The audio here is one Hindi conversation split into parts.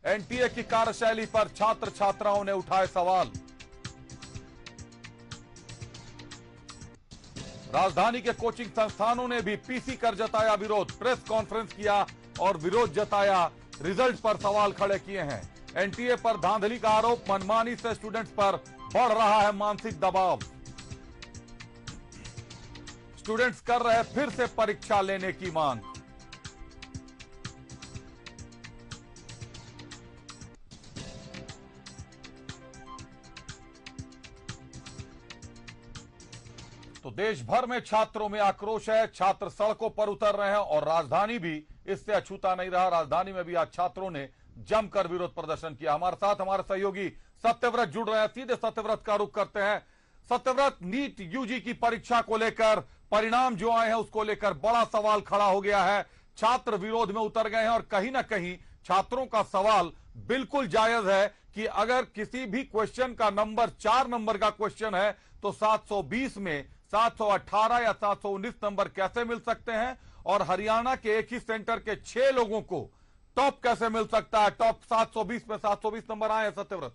एनटीए की कार्यशैली पर छात्र छात्राओं ने उठाए सवाल। राजधानी के कोचिंग संस्थानों ने भी पीसी कर जताया विरोध, प्रेस कॉन्फ्रेंस किया और विरोध जताया, रिजल्ट पर सवाल खड़े किए हैं। एनटीए पर धांधली का आरोप, मनमानी से स्टूडेंट्स पर बढ़ रहा है मानसिक दबाव। स्टूडेंट्स कर रहे फिर से परीक्षा लेने की मांग। तो देश भर में छात्रों में आक्रोश है, छात्र सड़कों पर उतर रहे हैं और राजधानी भी इससे अछूता नहीं रहा। राजधानी में भी आज छात्रों ने जमकर विरोध प्रदर्शन किया। हमारे साथ हमारे सहयोगी सत्यव्रत जुड़ रहे हैं, सीधे सत्यव्रत का रुख करते हैं। सत्यव्रत, नीट यूजी की परीक्षा को लेकर परिणाम जो आए हैं उसको लेकर बड़ा सवाल खड़ा हो गया है। छात्र विरोध में उतर गए हैं और कहीं ना कहीं छात्रों का सवाल बिल्कुल जायज है कि अगर किसी भी क्वेश्चन का नंबर 4 नंबर का क्वेश्चन है तो 720 में 718 या 719 नंबर कैसे मिल सकते हैं, और हरियाणा के एक ही सेंटर के 6 लोगों को टॉप कैसे मिल सकता है। टॉप 720 में 720 नंबर आए हैं सत्यव्रत।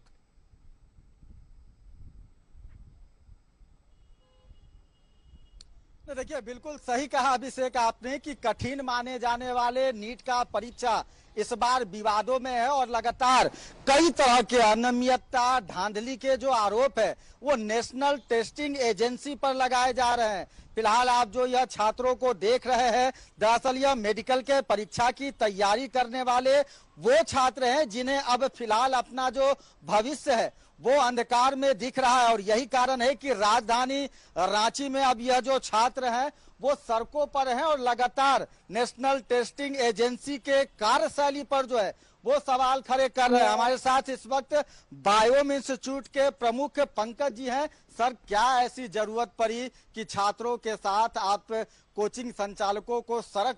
देखिए, बिल्कुल सही कहा अभिषेक आपने कि कठिन माने जाने वाले नीट का परीक्षा इस बार विवादों में है और लगातार कई तरह के अनियमितता, धांधली के जो आरोप है वो नेशनल टेस्टिंग एजेंसी पर लगाए जा रहे हैं। फिलहाल आप जो यह छात्रों को देख रहे हैं, दरअसल यह मेडिकल के परीक्षा की तैयारी करने वाले वो छात्र हैं जिन्हें अब फिलहाल अपना जो भविष्य है वो अंधकार में दिख रहा है। और यही कारण है कि राजधानी रांची में अब यह जो छात्र हैं वो सड़कों पर हैं और लगातार नेशनल टेस्टिंग एजेंसी के कार्यशैली पर जो है वो सवाल खड़े कर रहे हैं। हमारे साथ इस वक्त बायोम इंस्टीट्यूट के प्रमुख पंकज जी हैं। सर, क्या ऐसी जरूरत पड़ी कि छात्रों के साथ आप कोचिंग संचालकों को सड़क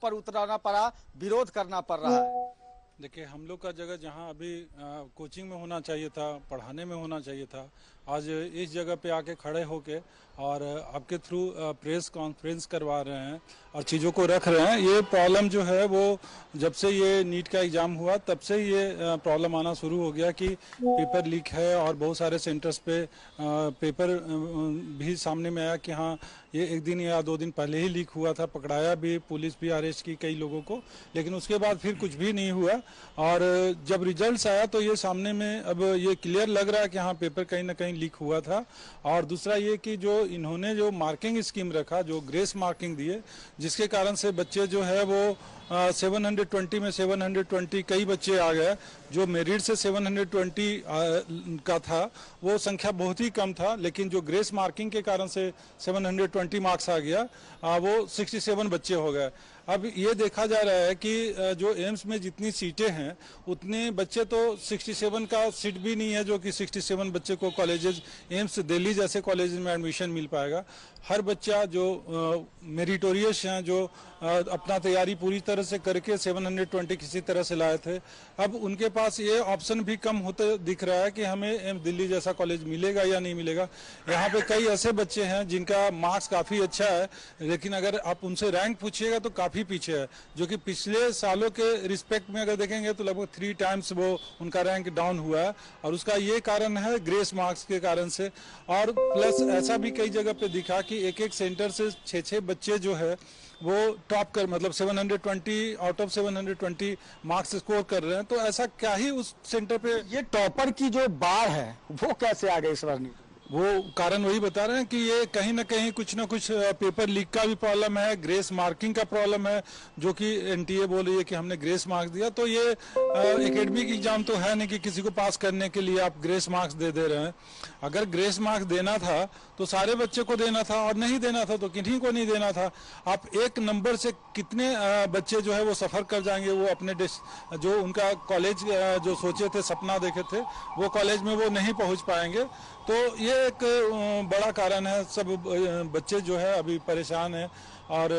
पर उतरना पड़ा, विरोध करना पड़ रहा है? देखिए, हम लोग का जगह जहां अभी कोचिंग में होना चाहिए था, पढ़ाने में होना चाहिए था, आज इस जगह पे आके खड़े होके और आपके थ्रू प्रेस कॉन्फ्रेंस करवा रहे हैं और चीज़ों को रख रहे हैं। ये प्रॉब्लम जो है वो जब से ये नीट का एग्ज़ाम हुआ तब से ये प्रॉब्लम आना शुरू हो गया कि पेपर लीक है और बहुत सारे सेंटर्स पे पेपर भी सामने में आया कि हाँ ये 1 दिन या 2 दिन पहले ही लीक हुआ था, पकड़ाया भी, पुलिस भी अरेस्ट की कई लोगों को, लेकिन उसके बाद फिर कुछ भी नहीं हुआ। और जब रिजल्ट्स आया तो ये सामने में अब ये क्लियर लग रहा है कि हाँ पेपर कहीं ना कहीं लीक हुआ था। और दूसरा ये कि जो इन्होंने जो मार्किंग स्कीम रखा, जो ग्रेस मार्किंग दिए, जिसके कारण से बच्चे जो है वो 720 में 720 कई बच्चे आ गए। जो मेरिट से 720 का था वो संख्या बहुत ही कम था, लेकिन जो ग्रेस मार्किंग के कारण से 720 मार्क्स आ गया, वो 67 बच्चे हो गए। अब ये देखा जा रहा है कि जो एम्स में जितनी सीटें हैं उतने बच्चे तो 67 का सीट भी नहीं है जो कि 67 बच्चे को कॉलेजेस, एम्स दिल्ली जैसे कॉलेजेस में एडमिशन मिल पाएगा। हर बच्चा जो मेरिटोरियस हैं, जो अपना तैयारी पूरी तरह से करके 720 किसी तरह से लाए थे, अब उनके पास ये ऑप्शन भी कम होते दिख रहा है कि हमें दिल्ली जैसा कॉलेज मिलेगा या नहीं मिलेगा। यहाँ पे कई ऐसे बच्चे हैं जिनका मार्क्स काफ़ी अच्छा है, लेकिन अगर आप उनसे रैंक पूछिएगा तो काफ़ी पीछे है, जो कि पिछले सालों के रिस्पेक्ट में अगर देखेंगे तो लगभग 3 टाइम्स वो उनका रैंक डाउन हुआ है। और उसका ये कारण है ग्रेस मार्क्स के कारण से। और प्लस ऐसा भी कई जगह पे दिखा कि एक सेंटर से 6 बच्चे जो है वो टॉप कर, मतलब 720 आउट ऑफ 720 मार्क्स स्कोर कर रहे हैं। तो ऐसा क्या ही उस सेंटर पे ये टॉपर की जो बार है वो कैसे आ गई इस बार? वो कारण वही बता रहे हैं कि ये कहीं ना कहीं कुछ ना कुछ पेपर लीक का भी प्रॉब्लम है, ग्रेस मार्किंग का प्रॉब्लम है, जो कि एनटीए बोल रही है कि हमने ग्रेस मार्क्स दिया। तो ये एकेडमिक एग्जाम तो है नहीं कि किसी को पास करने के लिए आप ग्रेस मार्क्स दे रहे हैं। अगर ग्रेस मार्क्स देना था तो सारे बच्चे को देना था, और नहीं देना था तो किन्हीं को नहीं देना था। आप एक नंबर से कितने बच्चे जो है वो सफर कर जाएंगे, वो अपने जो उनका कॉलेज जो सोचे थे, सपना देखे थे, वो कॉलेज में वो नहीं पहुंच पाएंगे। तो ये एक बड़ा कारण है। सब बच्चे जो है अभी परेशान हैं और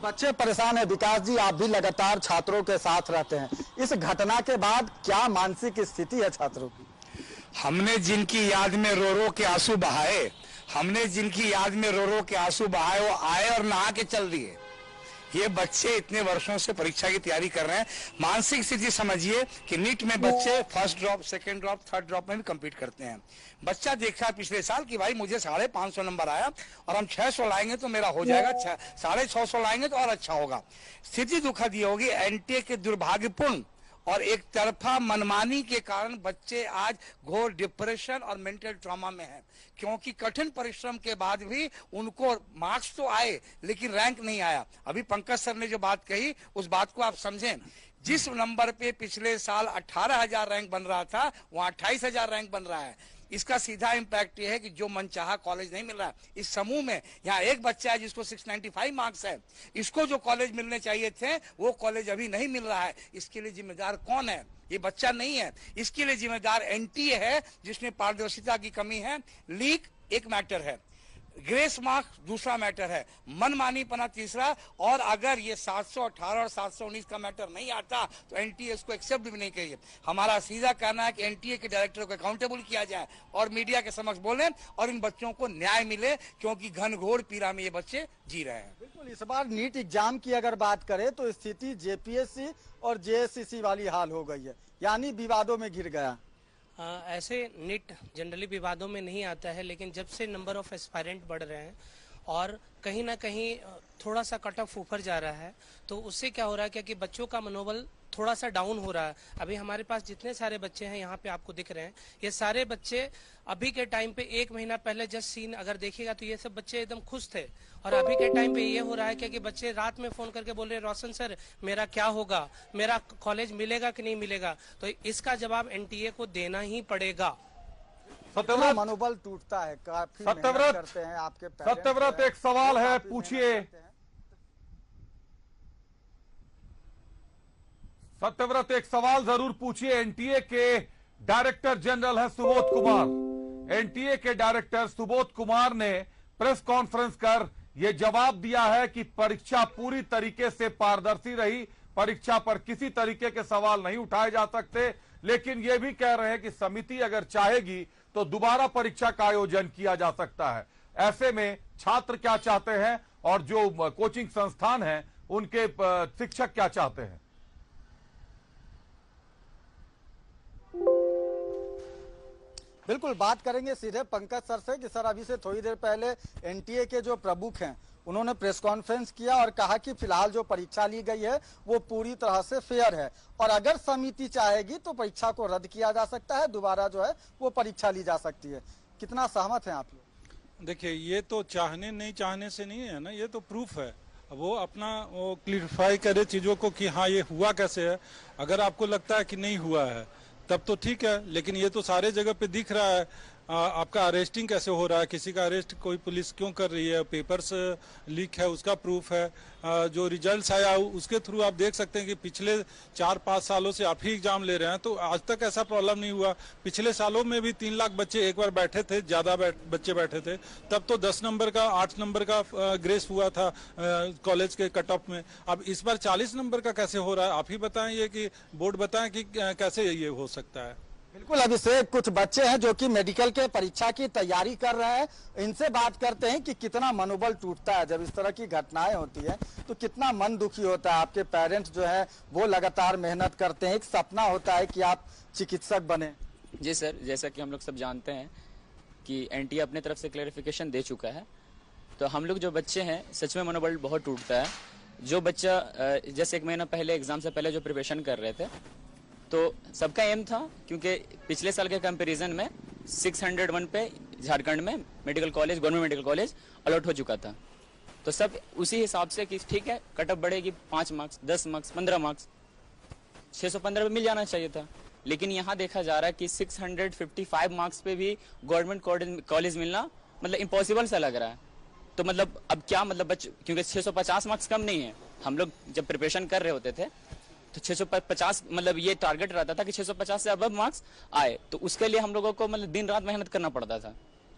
बच्चे परेशान है। विकास जी, आप भी लगातार छात्रों के साथ रहते हैं, इस घटना के बाद क्या मानसिक स्थिति है छात्रों की? हमने जिनकी याद में रो रो के आंसू बहाए, वो आए और नहा के चल दिए। ये बच्चे इतने वर्षों से परीक्षा की तैयारी कर रहे हैं। मानसिक स्थिति समझिए कि नीट में बच्चे first drop, second drop, third drop में भी कम्पीट करते हैं। बच्चा देखा पिछले साल कि भाई मुझे 550 नंबर आया और हम 600 लाएंगे तो मेरा हो जाएगा, 650 लाएंगे तो और अच्छा होगा। स्थिति दुखद ये होगी एनटीए के दुर्भाग्यपूर्ण और एक तरफा मनमानी के कारण बच्चे आज घोर डिप्रेशन और मेंटल ट्रॉमा में हैं, क्योंकि कठिन परिश्रम के बाद भी उनको मार्क्स तो आए लेकिन रैंक नहीं आया। अभी पंकज सर ने जो बात कही उस बात को आप समझें, जिस नंबर पे पिछले साल 18,000 रैंक बन रहा था वहां 28,000 रैंक बन रहा है। इसका सीधा इम्पैक्ट ये है कि जो मनचाहा कॉलेज नहीं मिल रहा है। इस समूह में यहाँ एक बच्चा है जिसको 695 मार्क्स है, इसको जो कॉलेज मिलने चाहिए थे वो कॉलेज अभी नहीं मिल रहा है। इसके लिए जिम्मेदार कौन है? ये बच्चा नहीं है, इसके लिए जिम्मेदार एनटीए है जिसमें पारदर्शिता की कमी है। लीक एक मैटर है, ग्रेस मार्क्स दूसरा मैटर है, मनमानीपना तीसरा। और अगर ये 718 और 719 का मैटर नहीं आता तो एनटीए इसको एक्सेप्ट भी नहीं करिए। हमारा सीधा कहना है कि एनटीए के डायरेक्टर को अकाउंटेबल किया जाए और मीडिया के समक्ष बोले और इन बच्चों को न्याय मिले, क्योंकि घनघोर पीड़ा में ये बच्चे जी रहे हैं। बिल्कुल, इस बार नीट एग्जाम की अगर बात करें तो स्थिति जेपीएससी और जेएससीसी वाली हाल हो गई है, यानी विवादों में घिर गया। ऐसे नीट जनरली विवादों में नहीं आता है, लेकिन जब से नंबर ऑफ एस्पायरेंट बढ़ रहे हैं और कहीं ना कहीं थोड़ा सा कट ऑफ ऊपर जा रहा है, तो उससे क्या हो रहा है कि बच्चों का मनोबल थोड़ा सा डाउन हो रहा है। अभी हमारे पास जितने सारे बच्चे हैं यहाँ पे आपको दिख रहे हैं, ये सारे बच्चे अभी के टाइम पे 1 महीना पहले जस्ट सीन अगर देखिएगा तो ये सब बच्चे एकदम खुश थे। और अभी के टाइम पे ये हो रहा है कि बच्चे रात में फोन करके बोल रहे हैं रोशन सर मेरा क्या होगा, मेरा कॉलेज मिलेगा कि नहीं मिलेगा। तो इसका जवाब एनटीए को देना ही पड़ेगा। सत्यव्रत, मनोबल टूटता है, काफी सत्यव्रत मेहनत करते हैं आपके पेरेंट्स, सत्यव्रत एक सवाल है, पूछिए। सत्यव्रत एक सवाल जरूर पूछिए। एनटीए के डायरेक्टर जनरल है सुबोध कुमार। एनटीए के डायरेक्टर सुबोध कुमार ने प्रेस कॉन्फ्रेंस कर यह जवाब दिया है कि परीक्षा पूरी तरीके से पारदर्शी रही, परीक्षा पर किसी तरीके के सवाल नहीं उठाए जा सकते। लेकिन यह भी कह रहे हैं कि समिति अगर चाहेगी तो दोबारा परीक्षा का आयोजन किया जा सकता है। ऐसे में छात्र क्या चाहते हैं और जो कोचिंग संस्थान हैं उनके शिक्षक क्या चाहते हैं? बिल्कुल, बात करेंगे सीधे पंकज सर से कि सर अभी से थोड़ी देर पहले एनटीए के जो प्रमुख हैं उन्होंने प्रेस कॉन्फ्रेंस किया और कहा कि फिलहाल जो परीक्षा ली गई है वो पूरी तरह से फेयर है और अगर समिति चाहेगी तो परीक्षा को रद्द किया जा सकता है, दोबारा जो है वो परीक्षा ली जा सकती है। कितना सहमत हैं आप लोग? देखिए, ये तो चाहने नहीं चाहने से नहीं है ना, ये तो प्रूफ है। वो अपना वो क्लियरिफाई करे चीजों को कि हाँ ये हुआ कैसे है। अगर आपको लगता है कि नहीं हुआ है तब तो ठीक है, लेकिन ये तो सारे जगह पे दिख रहा है। आपका अरेस्टिंग कैसे हो रहा है, किसी का अरेस्ट कोई पुलिस क्यों कर रही है, पेपर्स लीक है उसका प्रूफ है। जो रिजल्ट्स आया उसके थ्रू आप देख सकते हैं कि पिछले 4-5 सालों से आप ही एग्जाम ले रहे हैं, तो आज तक ऐसा प्रॉब्लम नहीं हुआ। पिछले सालों में भी 3 लाख बच्चे एक बार बैठे थे, ज्यादा बच्चे बैठे थे, तब तो 10 नंबर का 8 नंबर का ग्रेस हुआ था कॉलेज के कट ऑफ में। अब इस बार 40 नंबर का कैसे हो रहा है? आप ही बताएं, ये कि बोर्ड बताएं कि कैसे ये हो सकता है। बिल्कुल, अभी से कुछ बच्चे हैं जो कि मेडिकल के परीक्षा की तैयारी कर रहे हैं, इनसे बात करते हैं कि कितना मनोबल टूटता है जब इस तरह की घटनाएं होती है, तो कितना मन दुखी होता है। आपके पेरेंट्स जो है वो लगातार मेहनत करते हैं, एक सपना होता है कि आप चिकित्सक बने। जी सर, जैसा कि हम लोग सब जानते हैं कि एनटीए अपने तरफ से क्लैरिफिकेशन दे चुका है, तो हम लोग जो बच्चे हैं सच में मनोबल बहुत टूटता है। जो बच्चा जैसे 1 महीना पहले एग्जाम से पहले जो प्रिपरेशन कर रहे थे, तो सबका एम था, क्योंकि पिछले साल के कंपैरिजन में 601 पे झारखंड में medical college, government medical college allot हो चुका था। तो सब उसी हिसाब से कि ठीक है कट ऑफ बढ़ेगी 5 मार्क्स, 10 मार्क्स, 15 मार्क्स, 615 पे मिल जाना चाहिए था। लेकिन यहाँ देखा जा रहा है कि 655 मार्क्स पे भी गवर्नमेंट कॉलेज मिलना मतलब इम्पॉसिबल सा लग रहा है। तो मतलब अब क्या मतलब क्योंकि 650 मार्क्स कम नहीं है। हम लोग जब प्रिपरेशन कर रहे होते थे तो 650 मतलब ये टारगेट रहता था कि 650 से अबव मार्क्स आए, तो उसके लिए हम लोगों को मतलब दिन रात मेहनत करना पड़ता था।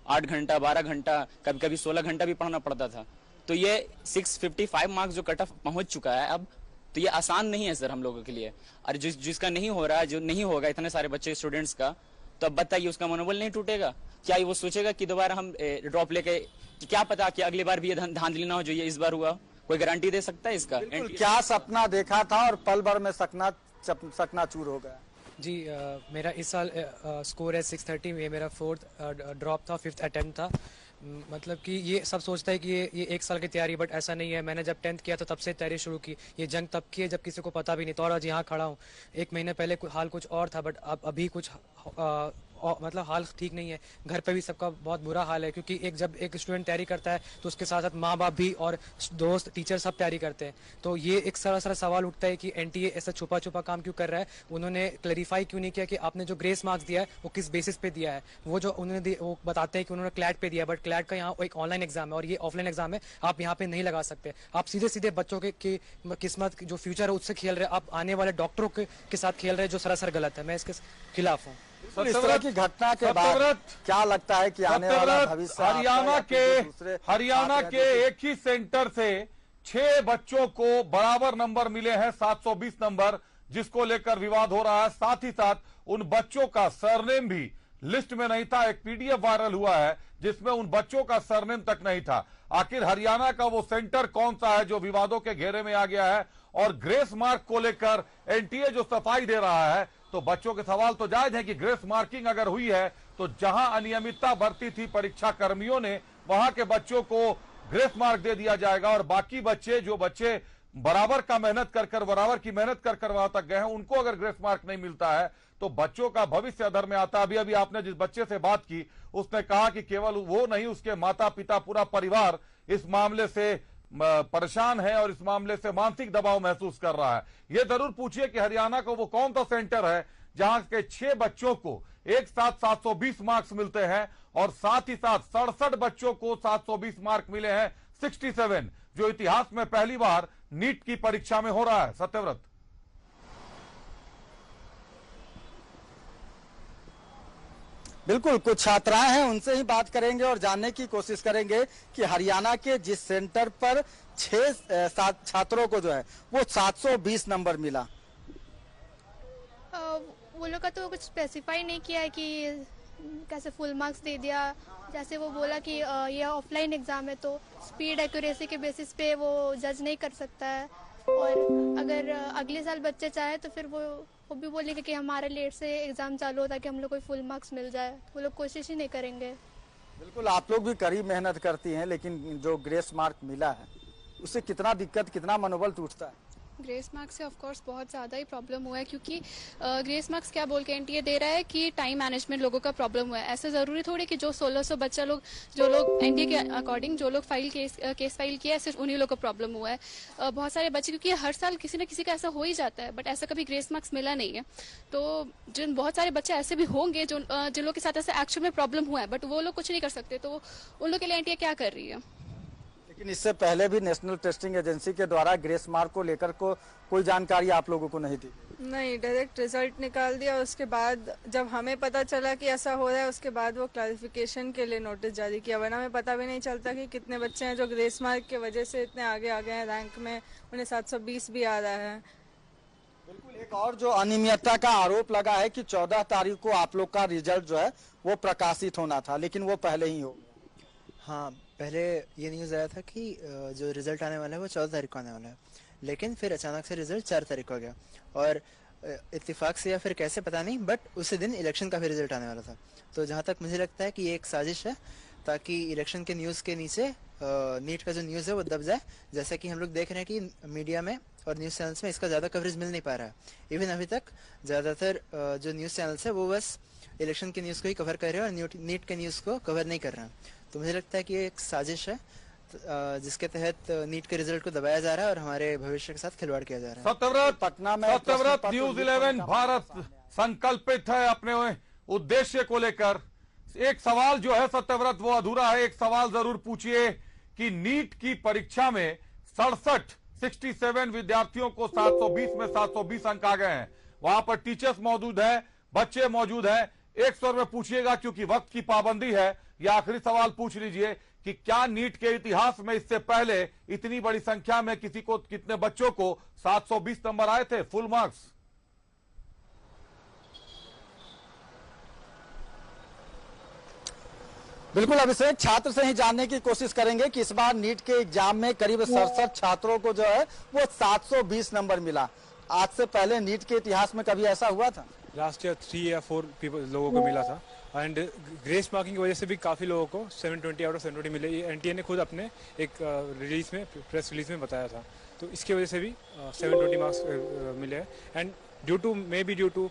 8 घंटा, 12 घंटा, कभी कभी 16 घंटा भी पढ़ना पड़ता था। तो ये 655 मार्क्स जो कट ऑफ पहुंच चुका है अब, तो ये आसान नहीं है सर हम लोगों के लिए। और जिसका नहीं हो रहा है, जो नहीं होगा इतने सारे बच्चे स्टूडेंट्स का, तो अब बताइए उसका मनोबल नहीं टूटेगा क्या? वो सोचेगा कि दोबारा हम ड्रॉप लेके, क्या पता कि अगली बार भी ये धांधली ना हो जो ये इस बार हुआ। कोई गारंटी दे सकता है इसका? बिल्कुल, क्या सपना देखा था और पल भर में सकनाचूर हो गया। जी मेरा इस साल स्कोर है 630, ये मेरा 4th ड्रॉप था, 5th अटेम्प्ट था। मतलब कि ये सब सोचता है कि ये 1 साल की तैयारी, बट ऐसा नहीं है। मैंने जब 10th किया तो तब से तैयारी शुरू की। ये जंग तब की है जब किसी को पता भी नहीं था, और आज यहाँ खड़ा हूँ। 1 महीने पहले हाल कुछ और था, बट अब अभी कुछ मतलब हाल ठीक नहीं है। घर पे भी सबका बहुत बुरा हाल है, क्योंकि जब एक स्टूडेंट तैयारी करता है तो उसके साथ साथ माँ बाप भी और दोस्त टीचर सब तैयारी करते हैं। तो ये एक सारा सवाल उठता है कि एनटीए ऐसा छुपा काम क्यों कर रहा है। उन्होंने क्लैरिफाई क्यों नहीं किया कि आपने जो ग्रेस मार्क्स दिया है वो किस बेसिस पे दिया है। वो जो उन्होंने वो बताते हैं कि उन्होंने क्लैट पे दिया, बट क्लैट का यहाँ एक ऑनलाइन एग्जाम है और ये ऑफलाइन एग्जाम है, आप यहाँ पे नहीं लगा सकते। आप सीधे बच्चों की किस्मत जो फ्यूचर है उससे खेल रहे हैं। आप आने वाले डॉक्टरों के साथ खेल रहे हैं, जो सरासर गलत है। मैं इसके खिलाफ हूँ। इस तरह की घटना के बाद क्या लगता है कि आने वाला भविष्य हरियाणा के एक ही सेंटर से 6 बच्चों को बराबर नंबर मिले हैं, 720 नंबर, जिसको लेकर विवाद हो रहा है। साथ ही साथ उन बच्चों का सरनेम भी लिस्ट में नहीं था। एक पीडीएफ वायरल हुआ है जिसमें उन बच्चों का सरनेम तक नहीं था। आखिर हरियाणा का वो सेंटर कौन सा है जो विवादों के घेरे में आ गया है? और ग्रेस मार्क को लेकर एनटीए जो सफाई दे रहा है, तो बच्चों के सवाल तो जायज है कि ग्रेस मार्किंग अगर हुई है तो जहां अनियमितता बरती थी परीक्षा कर्मियों ने, वहां के बच्चों को ग्रेस मार्क दे दिया जाएगा, और बाकी बच्चे जो बच्चे बराबर की मेहनत कर वहां तक गए हैं, उनको अगर ग्रेस मार्क नहीं मिलता है तो बच्चों का भविष्य अधर में आता है। अभी आपने जिस बच्चे से बात की उसने कहा कि केवल वो नहीं, उसके माता पिता, पूरा परिवार इस मामले से परेशान है और इस मामले से मानसिक दबाव महसूस कर रहा है। ये जरूर पूछिए कि हरियाणा का वो कौन सा सेंटर है जहां के 6 बच्चों को एक साथ 720 मार्क्स मिलते हैं, और साथ ही साथ 67 बच्चों को 720 मार्क मिले हैं, 67, जो इतिहास में पहली बार नीट की परीक्षा में हो रहा है। सत्यव्रत, बिल्कुल, कुछ छात्राएं हैं, उनसे ही बात करेंगे और जानने की कोशिश करेंगे कि हरियाणा के जिस सेंटर पर 6 छात्रों को जो है वो 720 नंबर मिला। वो लोग का तो कुछ स्पेसिफाई नहीं किया है कि कैसे फुल मार्क्स दे दिया। जैसे वो बोला कि ये ऑफलाइन एग्जाम है तो स्पीड एक्यूरेसी के बेसिस पे वो जज नहीं कर सकता है, और अगर अगले साल बच्चे चाहे तो फिर वो भी बोलेंगे कि हमारे लेट से एग्जाम चालू हो ताकि हम लोग को फुल मार्क्स मिल जाए। वो लोग कोशिश ही नहीं करेंगे। बिल्कुल, आप लोग भी कड़ी मेहनत करती हैं, लेकिन जो ग्रेस मार्क मिला है उससे कितना दिक्कत, कितना मनोबल टूटता है? ग्रेस मार्क्स से ऑफ कोर्स बहुत ज़्यादा ही प्रॉब्लम हुआ है, क्योंकि ग्रेस मार्क्स क्या बोल के एनटीए दे रहा है कि टाइम मैनेजमेंट लोगों का प्रॉब्लम हुआ है। ऐसा ज़रूरी थोड़ी कि जो 1600 बच्चा लोग, जो लोग एनटीए के अकॉर्डिंग जो लोग केस फाइल किया है, सिर्फ उन्हीं लोगों को प्रॉब्म हुआ है। बहुत सारे बच्चे, क्योंकि हर साल किसी न किसी का ऐसा हो ही जाता है, बट ऐसा कभी ग्रेस मार्क्स मिला नहीं है। तो जिन बहुत सारे बच्चे ऐसे भी होंगे जिन लोग के साथ ऐसा एक्चुअल में प्रॉब्लम हुआ है, बट वो लोग कुछ नहीं कर सकते, तो उन लोग के लिए एनटीए क्या कर रही है? लेकिन इससे पहले भी नेशनल टेस्टिंग एजेंसी के द्वारा ग्रेस मार्क को लेकर कोई जानकारी आप लोगों को नहीं दी? नहीं, डायरेक्ट रिजल्ट निकाल दिया। उसके बाद जब हमें पता चला कि ऐसा हो रहा है, उसके बाद वो क्लैरिफिकेशन के लिए नोटिस जारी किया। वरना हमें पता भी नहीं चलता कि कितने बच्चे हैं जो ग्रेस मार्क की वजह से इतने आगे आ गए हैं रैंक में, उन्हें 720 भी आ रहा है। बिल्कुल, एक और जो अनियमितता का आरोप लगा है कि 14 तारीख को आप लोग का रिजल्ट जो है वो प्रकाशित होना था, लेकिन वो पहले ही हो गया। हाँ, पहले ये न्यूज़ आया था कि जो रिजल्ट आने वाला है वो 14 तारीख को आने वाला है, लेकिन फिर अचानक से रिजल्ट 4 तारीख को आ गया, और इत्तेफाक से या फिर कैसे पता नहीं, बट उसी दिन इलेक्शन का भी रिजल्ट आने वाला था। तो जहाँ तक मुझे लगता है कि ये एक साजिश है ताकि इलेक्शन के न्यूज़ के नीचे नीट का जो न्यूज़ है वो दब जाए। जैसा कि हम लोग देख रहे हैं कि मीडिया में और न्यूज़ चैनल्स में इसका ज़्यादा कवरेज मिल नहीं पा रहा है। इवन अभी तक ज़्यादातर जो न्यूज़ चैनल्स है वो बस इलेक्शन के न्यूज़ को ही कवर कर रहे हैं और नीट के न्यूज़ को कवर नहीं कर रहे हैं। तो मुझे लगता है कि ये एक साजिश है जिसके तहत नीट के रिजल्ट को दबाया जा रहा है और हमारे भविष्य के साथ खिलवाड़ किया जा रहा है। सत्यव्रत, पटना में सत्यव्रत, न्यूज 11 भारत संकल्पित है अपने उद्देश्य को लेकर। एक सवाल जो है सत्यव्रत वो अधूरा है, एक सवाल जरूर पूछिए कि नीट की परीक्षा में 67 विद्यार्थियों को 720 में 720 अंक आ गए हैं। वहां पर टीचर्स मौजूद है, बच्चे मौजूद हैं। एक स्वर में पूछिएगा क्योंकि वक्त की पाबंदी है। यह आखिरी सवाल पूछ लीजिए कि क्या नीट के इतिहास में इससे पहले इतनी बड़ी संख्या में कितने बच्चों को 720 नंबर आए थे फुल मार्क्स? बिल्कुल अभिषेक, छात्र से ही जानने की कोशिश करेंगे कि इस बार नीट के एग्जाम में करीब 67 छात्रों को जो है वो 720 नंबर मिला। आज से पहले नीट के इतिहास में कभी ऐसा हुआ था? लास्ट ईयर 3 या 4 लोगों को मिला था एंड ग्रेस मार्किंग की वजह से भी काफ़ी लोगों को 720 आउट ऑफ 720 मिले। ये एनटीए ने खुद अपने एक रिलीज में, प्रेस रिलीज में बताया था, तो इसकी वजह से भी 720 मार्क्स मिले हैं। एंड ड्यू टू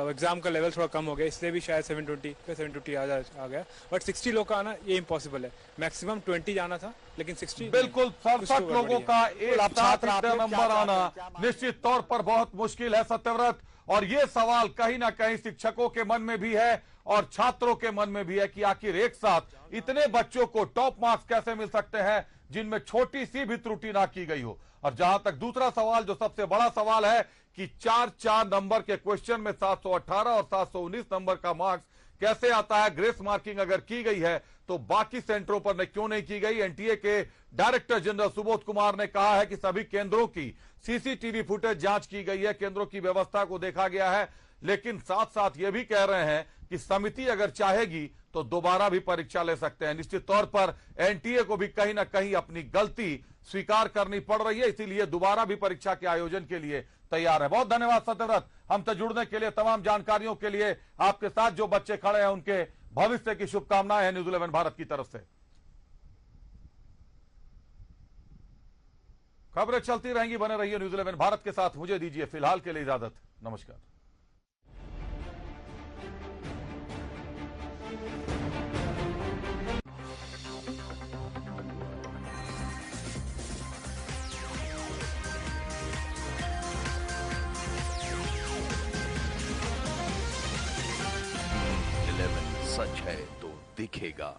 एग्जाम का लेवल थोड़ा कम हो गया, इसलिए भी शायद 720 आ गया। बट 60 लोग का आना ये इम्पॉसिबल है। मैक्सिमम 20 जाना था, लेकिन 60 बिल्कुल 67 लोगों का एक साथ इतना नंबर आना निश्चित तौर पर बहुत मुश्किल है सत्यव्रत। और ये सवाल कहीं ना कहीं शिक्षकों के मन में भी है और छात्रों के मन में भी है कि आखिर एक साथ इतने बच्चों को टॉप मार्क्स कैसे मिल सकते हैं जिनमें छोटी सी भी त्रुटि ना की गई हो। और जहां तक दूसरा सवाल, जो सबसे बड़ा सवाल है कि 4 नंबर के क्वेश्चन में 718 और 719 नंबर का मार्क्स कैसे आता है। ग्रेस मार्किंग अगर की गई है तो बाकी सेंटरों पर क्यों नहीं की गई। एनटीए के डायरेक्टर जनरल सुबोध कुमार ने कहा है कि सभी केंद्रों की सीसीटीवी फुटेज जांच की गई है, केंद्रों की व्यवस्था को देखा गया है, लेकिन साथ साथ ये भी कह रहे हैं कि समिति अगर चाहेगी तो दोबारा भी परीक्षा ले सकते हैं। निश्चित तौर पर एनटीए को भी कहीं ना कहीं अपनी गलती स्वीकार करनी पड़ रही है, इसीलिए दोबारा भी परीक्षा के आयोजन के लिए तैयार है। बहुत धन्यवाद सत्यव्रत, हमसे जुड़ने के लिए, तमाम जानकारियों के लिए। आपके साथ जो बच्चे खड़े हैं उनके भविष्य की शुभकामनाएं हैं न्यूज़ 11 भारत की तरफ से। खबरें चलती रहेंगी, बने रहिए न्यूज़ 11 भारत के साथ। मुझे दीजिए फिलहाल के लिए इजाजत, नमस्कार। सच है तो दिखेगा।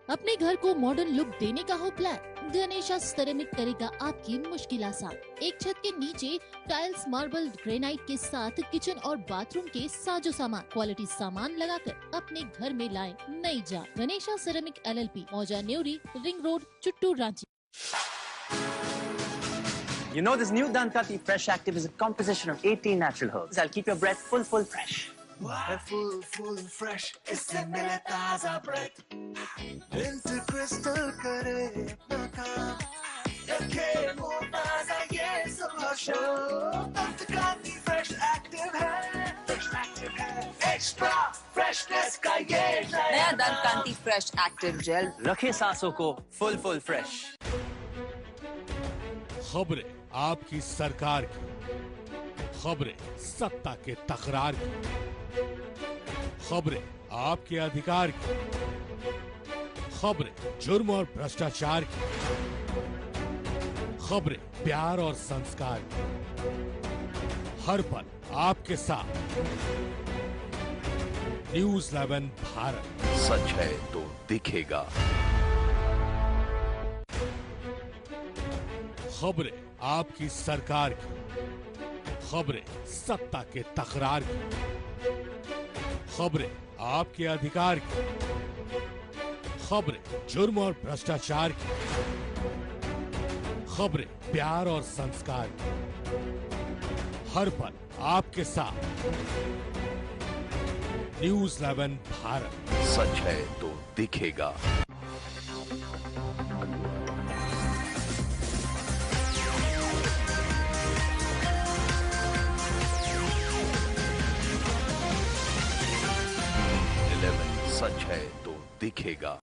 अपने घर को मॉडर्न लुक देने का हो प्लान, गणेशा सेरेमिक करेगा आपकी मुश्किल आसान। एक छत के नीचे टाइल्स, मार्बल, ग्रेनाइट के साथ किचन और बाथरूम के साजो सामान, क्वालिटी सामान लगाकर अपने घर में लाएं नई जान। गणेशा सेरेमिक LLP, मौजा Nuri, ring road, Chuttu, Ranchi. You know this new Dantati Fresh Active is a composition of 18 natural herbs. I'll keep your breath full fresh. full fresh, इससे मिले ताजा breath. Into crystal करे अपना काम, रखे मुंह ताजा ये सुबह शो. Dantati Fresh Active है, Fresh Active है. Extra freshness का ये नया Dantati Fresh Active Gel रखे सांसों को full fresh. खबरें आपकी सरकार की, खबरें सत्ता के तकरार की, खबरें आपके अधिकार की, खबरें जुर्म और भ्रष्टाचार की, खबरें प्यार और संस्कार की, हर पल आपके साथ। न्यूज़ 11 भारत, सच है तो दिखेगा। खबरें आपकी सरकार की, खबरें सत्ता के तकरार की, खबरें आपके अधिकार की, खबरें जुर्म और भ्रष्टाचार की, खबरें प्यार और संस्कार की, हर पल आपके साथ। न्यूज़ 11 भारत, सच है तो दिखेगा। सच है तो दिखेगा।